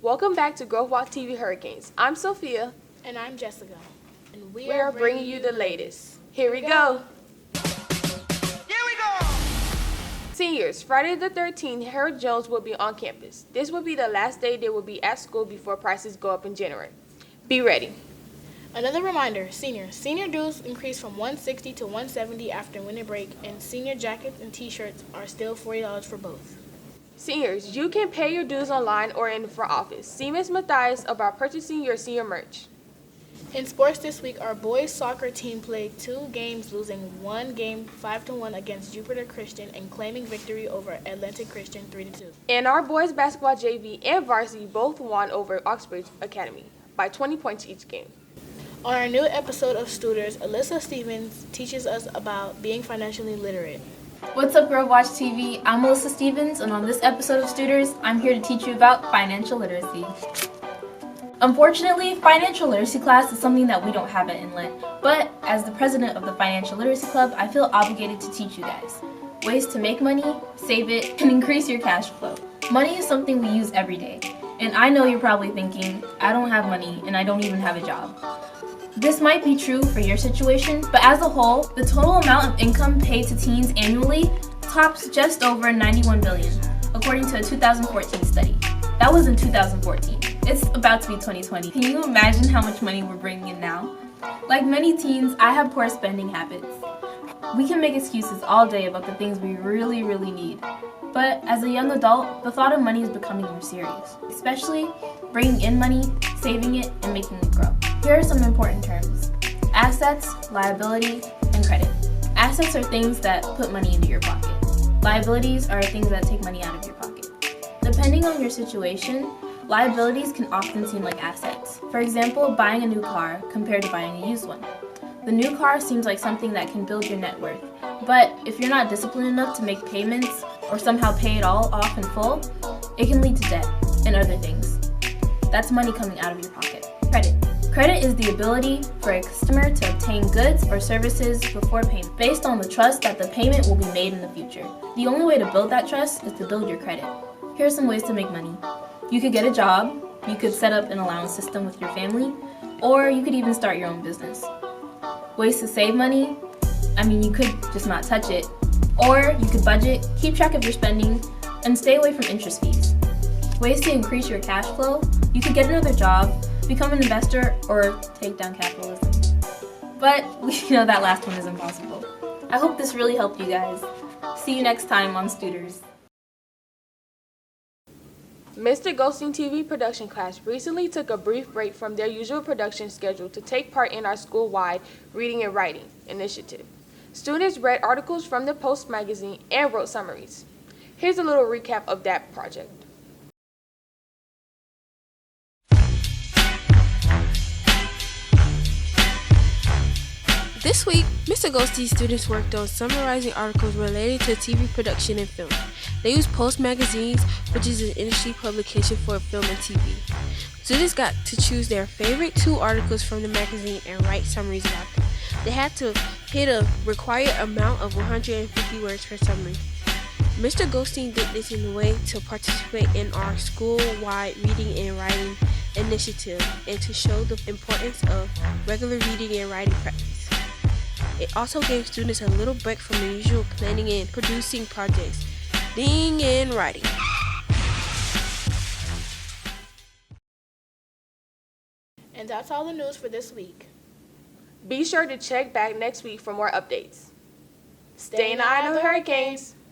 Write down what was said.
Welcome back to GWTV Hurricanes. I'm Sophia. And I'm Jessica. And We are bringing you the latest. Here we go. Seniors, Friday the 13th, Harold Jones will be on campus. This will be the last day they will be at school before prices go up in January. Be ready. Another reminder, seniors. Senior dues increased from $160 to $170 after winter break, and senior jackets and t-shirts are still $40 for both. Seniors, you can pay your dues online or in the front office. See Ms. Mathias about purchasing your senior merch. In sports this week, our boys soccer team played 2 games, losing one game 5-1 against Jupiter Christian and claiming victory over Atlantic Christian 3-2. And our boys basketball JV and varsity both won over Oxbridge Academy by 20 points each game. On our new episode of Studers, Alyssa Stephens teaches us about being financially literate. What's up, GWTV? I'm Alyssa Stephens, and on this episode of Studers, I'm here to teach you about financial literacy. Unfortunately, financial literacy class is something that we don't have at Inlet, but as the president of the Financial Literacy Club, I feel obligated to teach you guys ways to make money, save it, and increase your cash flow. Money is something we use every day, and I know you're probably thinking, I don't have money and I don't even have a job. This might be true for your situation, but as a whole, the total amount of income paid to teens annually tops just over $91 billion, according to a 2014 study. That was in 2014. It's about to be 2020. Can you imagine how much money we're bringing in now? Like many teens, I have poor spending habits. We can make excuses all day about the things we really need. But as a young adult, the thought of money is becoming more serious, especially bringing in money, saving it, and making it grow. Here are some important terms: assets, liability, and credit. Assets are things that put money into your pocket. Liabilities are things that take money out of your pocket. Depending on your situation, liabilities can often seem like assets. For example, buying a new car compared to buying a used one. The new car seems like something that can build your net worth, but if you're not disciplined enough to make payments or somehow pay it all off in full, it can lead to debt and other things. That's money coming out of your pocket. Credit. Credit is the ability for a customer to obtain goods or services before payment, based on the trust that the payment will be made in the future. The only way to build that trust is to build your credit. Here are some ways to make money. You could get a job, you could set up an allowance system with your family, or you could even start your own business. Ways to save money? You could just not touch it, or you could budget, keep track of your spending, and stay away from interest fees. Ways to increase your cash flow? You could get another job, become an investor, or take down capitalism. But we know that last one is impossible. I hope this really helped you guys. See you next time on Studers. Mr. Goldstein TV production class recently took a brief break from their usual production schedule to take part in our school-wide reading and writing initiative. Students read articles from the Post magazine and wrote summaries. Here's a little recap of that project. This week, Mr. Goldstein's students worked on summarizing articles related to TV production and film. They used Post magazines, which is an industry publication for film and TV. Students got to choose their favorite 2 articles from the magazine and write summaries about them. They had to hit a required amount of 150 words per summary. Mr. Goldstein did this in a way to participate in our school-wide reading and writing initiative and to show the importance of regular reading and writing practice. It also gave students a little break from the usual planning and producing projects, reading and writing. And that's all the news for this week. Be sure to check back next week for more updates. Stay in the eye of the hurricanes.